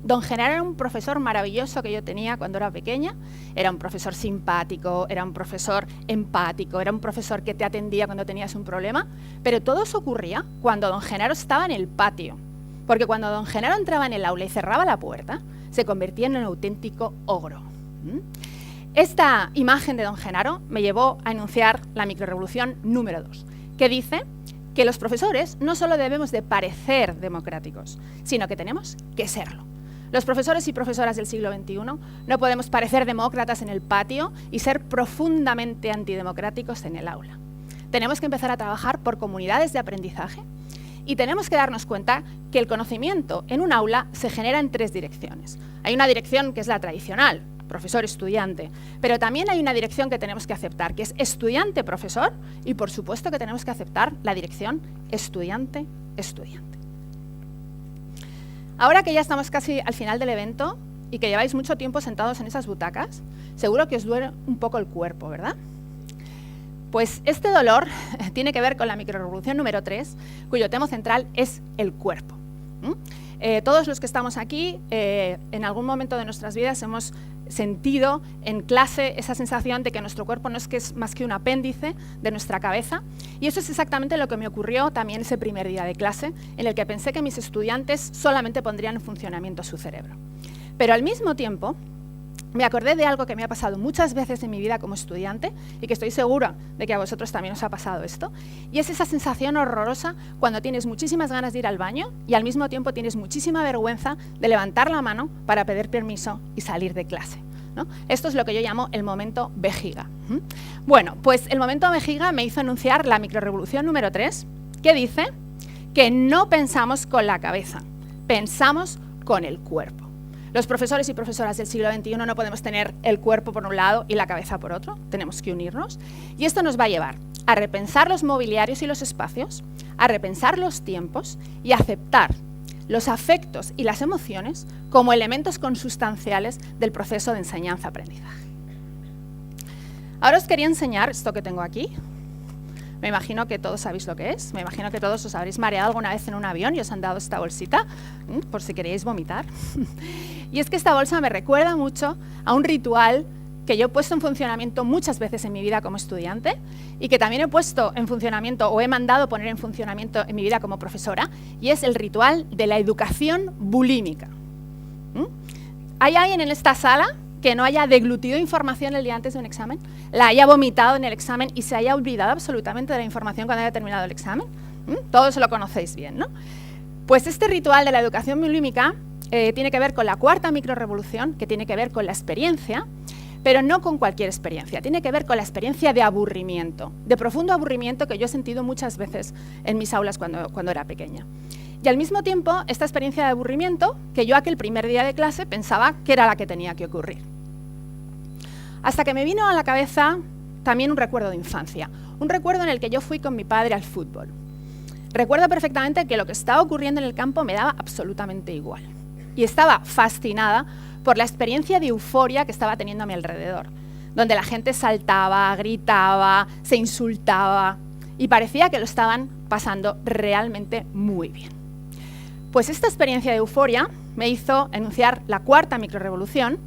Don Genaro era un profesor maravilloso que yo tenía cuando era pequeña. Era un profesor simpático, era un profesor empático, era un profesor que te atendía cuando tenías un problema, pero todo eso ocurría cuando don Genaro estaba en el patio, porque cuando don Genaro entraba en el aula y cerraba la puerta, se convertía en un auténtico ogro. Esta imagen de don Genaro me llevó a enunciar la microrevolución número 2, que dice que los profesores no solo debemos de parecer democráticos, sino que tenemos que serlo. Los profesores y profesoras del siglo XXI no podemos parecer demócratas en el patio y ser profundamente antidemocráticos en el aula. Tenemos que empezar a trabajar por comunidades de aprendizaje y tenemos que darnos cuenta que el conocimiento en un aula se genera en 3 direcciones. Hay una dirección que es la tradicional, profesor-estudiante, pero también hay una dirección que tenemos que aceptar, que es estudiante-profesor, y por supuesto que tenemos que aceptar la dirección estudiante-estudiante. Ahora que ya estamos casi al final del evento y que lleváis mucho tiempo sentados en esas butacas, seguro que os duele un poco el cuerpo, ¿verdad? Pues este dolor tiene que ver con la microrevolución número 3, cuyo tema central es el cuerpo. Todos los que estamos aquí, en algún momento de nuestras vidas hemos sentido en clase esa sensación de que nuestro cuerpo no es, más que un apéndice de nuestra cabeza, y eso es exactamente lo que me ocurrió también ese primer día de clase, en el que pensé que mis estudiantes solamente pondrían en funcionamiento su cerebro. Pero al mismo tiempo me acordé de algo que me ha pasado muchas veces en mi vida como estudiante y que estoy segura de que a vosotros también os ha pasado esto, y es esa sensación horrorosa cuando tienes muchísimas ganas de ir al baño y al mismo tiempo tienes muchísima vergüenza de levantar la mano para pedir permiso y salir de clase, ¿no? Esto es lo que yo llamo el momento vejiga. Bueno, pues el momento vejiga me hizo enunciar la microrevolución número 3, que dice que no pensamos con la cabeza, pensamos con el cuerpo. Los profesores y profesoras del siglo XXI no podemos tener el cuerpo por un lado y la cabeza por otro, tenemos que unirnos, y esto nos va a llevar a repensar los mobiliarios y los espacios, a repensar los tiempos y a aceptar los afectos y las emociones como elementos consustanciales del proceso de enseñanza-aprendizaje. Ahora os quería enseñar esto que tengo aquí. Me imagino que todos sabéis lo que es, me imagino que todos os habréis mareado alguna vez en un avión y os han dado esta bolsita, por si queréis vomitar. Y es que esta bolsa me recuerda mucho a un ritual que yo he puesto en funcionamiento muchas veces en mi vida como estudiante y que también he puesto en funcionamiento o he mandado poner en funcionamiento en mi vida como profesora, y es el ritual de la educación bulímica. ¿Hay alguien en esta sala que no haya deglutido información el día antes de un examen, la haya vomitado en el examen y se haya olvidado absolutamente de la información cuando haya terminado el examen? Todos lo conocéis bien, ¿no? Pues este ritual de la educación bulímica tiene que ver con la cuarta microrevolución, que tiene que ver con la experiencia, pero no con cualquier experiencia, tiene que ver con la experiencia de aburrimiento, de profundo aburrimiento que yo he sentido muchas veces en mis aulas cuando era pequeña. Y al mismo tiempo, esta experiencia de aburrimiento, que yo aquel primer día de clase pensaba que era la que tenía que ocurrir. Hasta que me vino a la cabeza también un recuerdo de infancia, un recuerdo en el que yo fui con mi padre al fútbol. Recuerdo perfectamente que lo que estaba ocurriendo en el campo me daba absolutamente igual. Y estaba fascinada por la experiencia de euforia que estaba teniendo a mi alrededor, donde la gente saltaba, gritaba, se insultaba y parecía que lo estaban pasando realmente muy bien. Pues esta experiencia de euforia me hizo enunciar la cuarta microrevolución,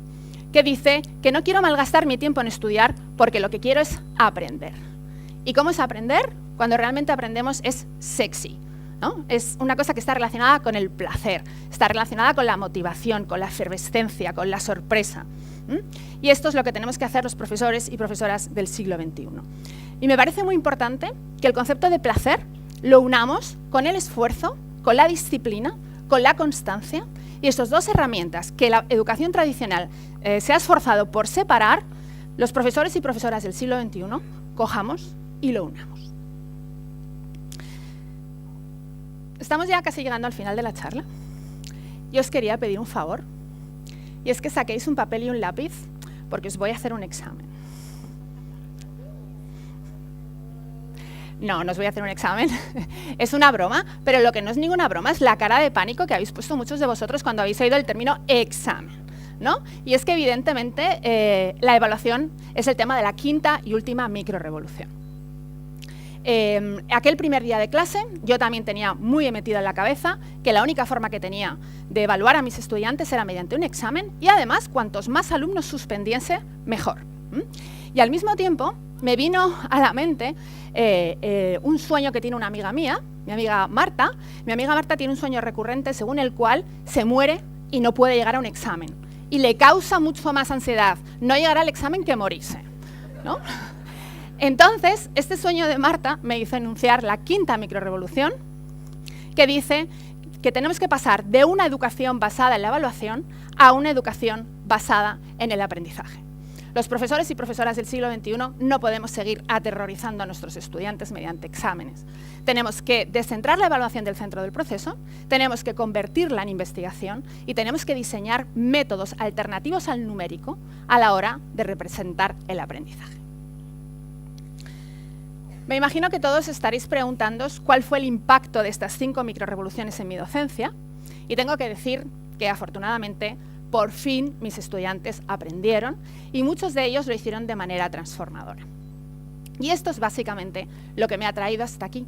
que dice que no quiero malgastar mi tiempo en estudiar porque lo que quiero es aprender. ¿Y cómo es aprender? Cuando realmente aprendemos es sexy, ¿no? Es una cosa que está relacionada con el placer, está relacionada con la motivación, con la efervescencia, con la sorpresa. Y esto es lo que tenemos que hacer los profesores y profesoras del siglo XXI. Y me parece muy importante que el concepto de placer lo unamos con el esfuerzo, con la disciplina, con la constancia, y estas dos herramientas que la educación tradicional se ha esforzado por separar, los profesores y profesoras del siglo XXI cojamos y lo unamos. Estamos ya casi llegando al final de la charla. Yo os quería pedir un favor, y es que saquéis un papel y un lápiz, porque os voy a hacer un examen. No os voy a hacer un examen, es una broma, pero lo que no es ninguna broma es la cara de pánico que habéis puesto muchos de vosotros cuando habéis oído el término examen, ¿no? Y es que evidentemente la evaluación es el tema de la quinta y última microrevolución. Aquel primer día de clase yo también tenía muy metido en la cabeza que la única forma que tenía de evaluar a mis estudiantes era mediante un examen, y además cuantos más alumnos suspendiese, mejor. Y al mismo tiempo me vino a la mente un sueño que tiene una amiga mía, mi amiga Marta. Mi amiga Marta tiene un sueño recurrente según el cual se muere y no puede llegar a un examen. Y le causa mucho más ansiedad no llegar al examen que morirse, ¿no? Entonces, este sueño de Marta me hizo enunciar la quinta microrevolución, que dice que tenemos que pasar de una educación basada en la evaluación a una educación basada en el aprendizaje. Los profesores y profesoras del siglo XXI no podemos seguir aterrorizando a nuestros estudiantes mediante exámenes. Tenemos que descentrar la evaluación del centro del proceso, tenemos que convertirla en investigación y tenemos que diseñar métodos alternativos al numérico a la hora de representar el aprendizaje. Me imagino que todos estaréis preguntándoos cuál fue el impacto de estas 5 microrevoluciones en mi docencia, y tengo que decir que afortunadamente por fin mis estudiantes aprendieron y muchos de ellos lo hicieron de manera transformadora. Y esto es básicamente lo que me ha traído hasta aquí.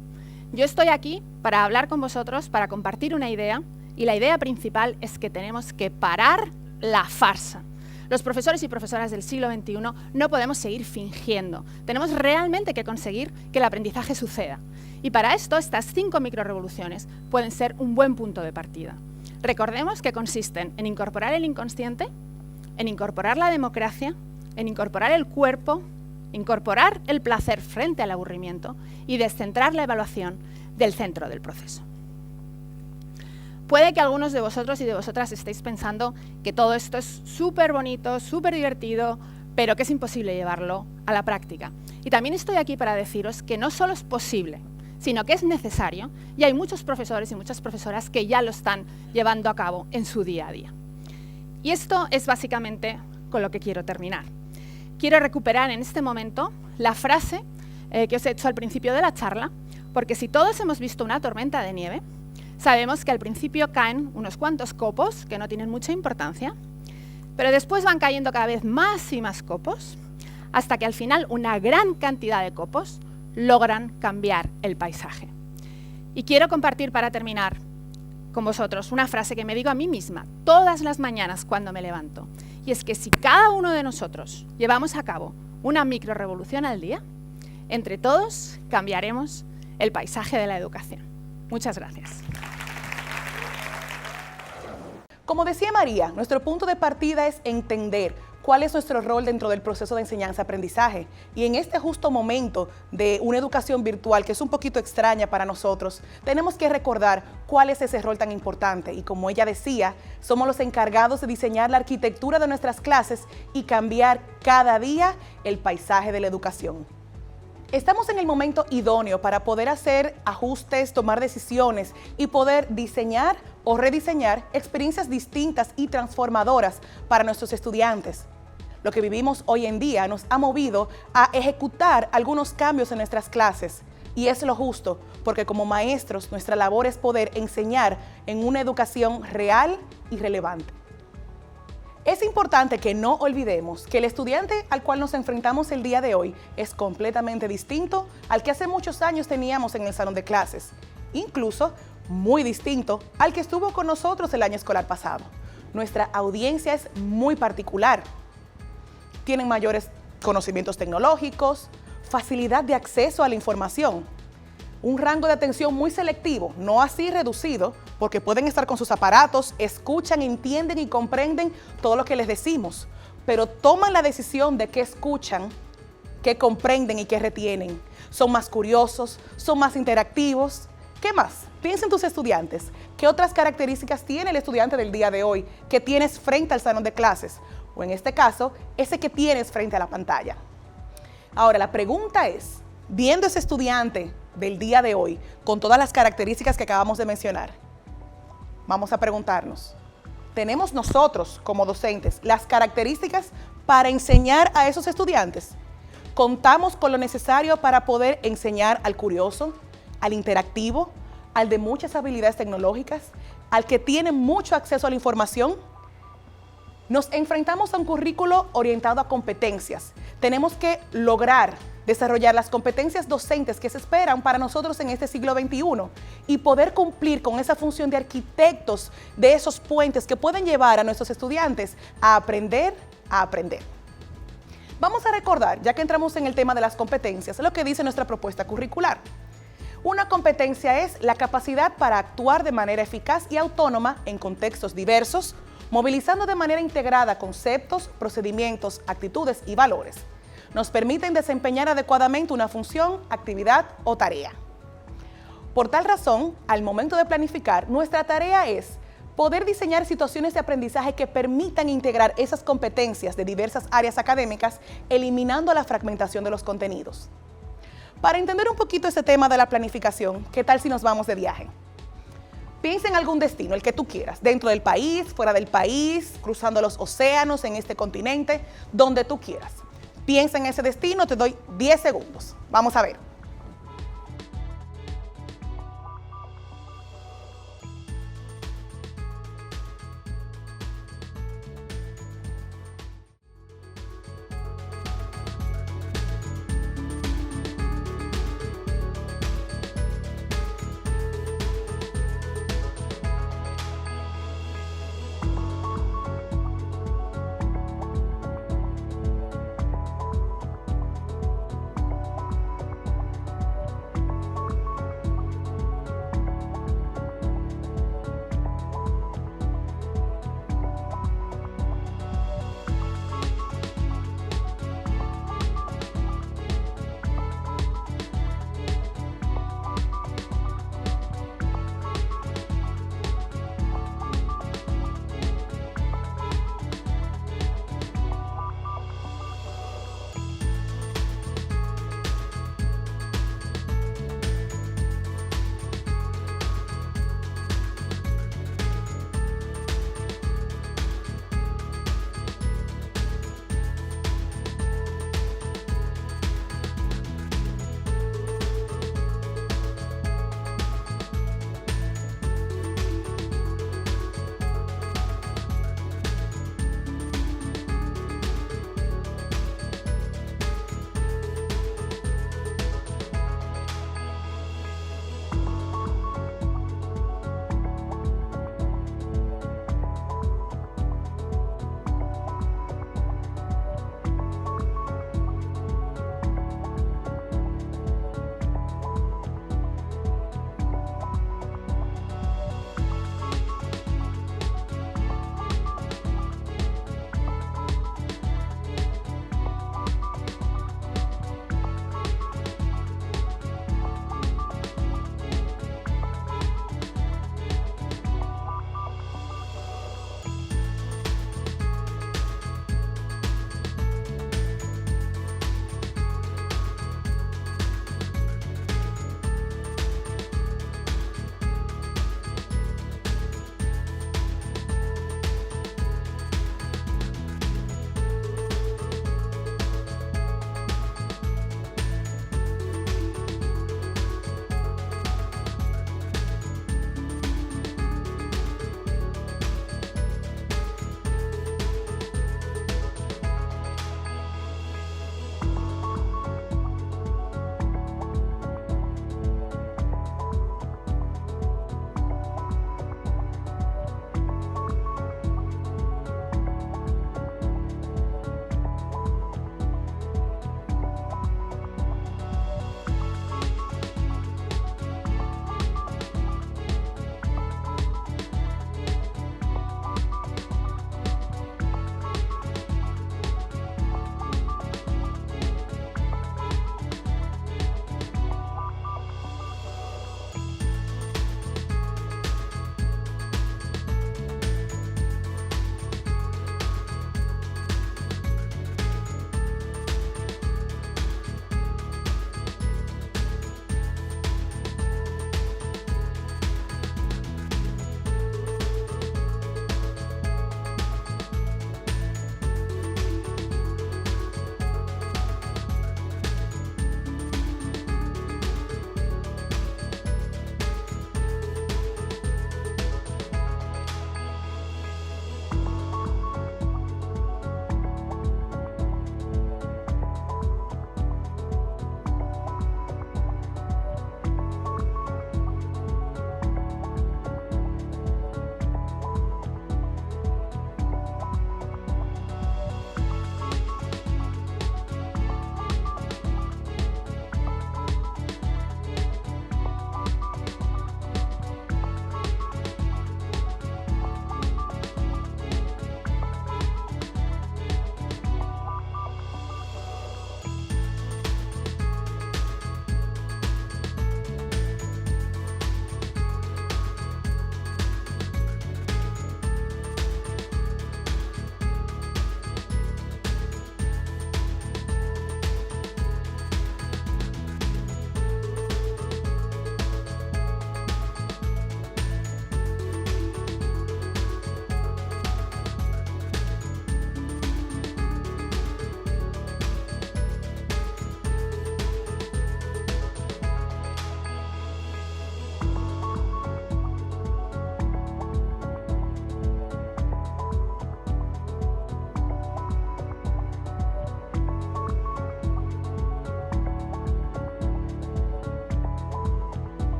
Yo estoy aquí para hablar con vosotros, para compartir una idea, y la idea principal es que tenemos que parar la farsa. Los profesores y profesoras del siglo XXI no podemos seguir fingiendo. Tenemos realmente que conseguir que el aprendizaje suceda. Y para esto, estas 5 microrevoluciones pueden ser un buen punto de partida. Recordemos que consisten en incorporar el inconsciente, en incorporar la democracia, en incorporar el cuerpo, incorporar el placer frente al aburrimiento y descentrar la evaluación del centro del proceso. Puede que algunos de vosotros y de vosotras estéis pensando que todo esto es súper bonito, súper divertido, pero que es imposible llevarlo a la práctica. Y también estoy aquí para deciros que no solo es posible, sino que es necesario, y hay muchos profesores y muchas profesoras que ya lo están llevando a cabo en su día a día. Y esto es básicamente con lo que quiero terminar. Quiero recuperar en este momento la frase que os he hecho al principio de la charla, porque si todos hemos visto una tormenta de nieve, sabemos que al principio caen unos cuantos copos que no tienen mucha importancia, pero después van cayendo cada vez más y más copos, hasta que al final una gran cantidad de copos logran cambiar el paisaje. Y quiero compartir para terminar con vosotros una frase que me digo a mí misma todas las mañanas cuando me levanto, y es que si cada uno de nosotros llevamos a cabo una microrevolución al día, entre todos cambiaremos el paisaje de la educación. Muchas gracias. Como decía María, nuestro punto de partida es entender cuál es nuestro rol dentro del proceso de enseñanza-aprendizaje. Y en este justo momento de una educación virtual que es un poquito extraña para nosotros, tenemos que recordar cuál es ese rol tan importante. Y como ella decía, somos los encargados de diseñar la arquitectura de nuestras clases y cambiar cada día el paisaje de la educación. Estamos en el momento idóneo para poder hacer ajustes, tomar decisiones y poder diseñar o rediseñar experiencias distintas y transformadoras para nuestros estudiantes. Lo que vivimos hoy en día nos ha movido a ejecutar algunos cambios en nuestras clases. Y es lo justo, porque como maestros nuestra labor es poder enseñar en una educación real y relevante. Es importante que no olvidemos que el estudiante al cual nos enfrentamos el día de hoy es completamente distinto al que hace muchos años teníamos en el salón de clases, incluso muy distinto al que estuvo con nosotros el año escolar pasado. Nuestra audiencia es muy particular. Tienen mayores conocimientos tecnológicos, facilidad de acceso a la información, un rango de atención muy selectivo, no así reducido, porque pueden estar con sus aparatos, escuchan, entienden y comprenden todo lo que les decimos, pero toman la decisión de qué escuchan, qué comprenden y qué retienen. Son más curiosos, son más interactivos. ¿Qué más? Piensa en tus estudiantes. ¿Qué otras características tiene el estudiante del día de hoy que tienes frente al salón de clases? O en este caso, ese que tienes frente a la pantalla. Ahora, la pregunta es, viendo ese estudiante del día de hoy, con todas las características que acabamos de mencionar, vamos a preguntarnos, ¿tenemos nosotros como docentes las características para enseñar a esos estudiantes? ¿Contamos con lo necesario para poder enseñar al curioso, al interactivo, al de muchas habilidades tecnológicas, al que tiene mucho acceso a la información? Nos enfrentamos a un currículo orientado a competencias. Tenemos que lograr desarrollar las competencias docentes que se esperan para nosotros en este siglo XXI y poder cumplir con esa función de arquitectos de esos puentes que pueden llevar a nuestros estudiantes a aprender a aprender. Vamos a recordar, ya que entramos en el tema de las competencias, lo que dice nuestra propuesta curricular. Una competencia es la capacidad para actuar de manera eficaz y autónoma en contextos diversos, movilizando de manera integrada conceptos, procedimientos, actitudes y valores. Nos permiten desempeñar adecuadamente una función, actividad o tarea. Por tal razón, al momento de planificar, nuestra tarea es poder diseñar situaciones de aprendizaje que permitan integrar esas competencias de diversas áreas académicas, eliminando la fragmentación de los contenidos. Para entender un poquito este tema de la planificación, ¿qué tal si nos vamos de viaje? Piensa en algún destino, el que tú quieras, dentro del país, fuera del país, cruzando los océanos, en este continente, donde tú quieras. Piensa en ese destino, te doy 10 segundos. Vamos a ver.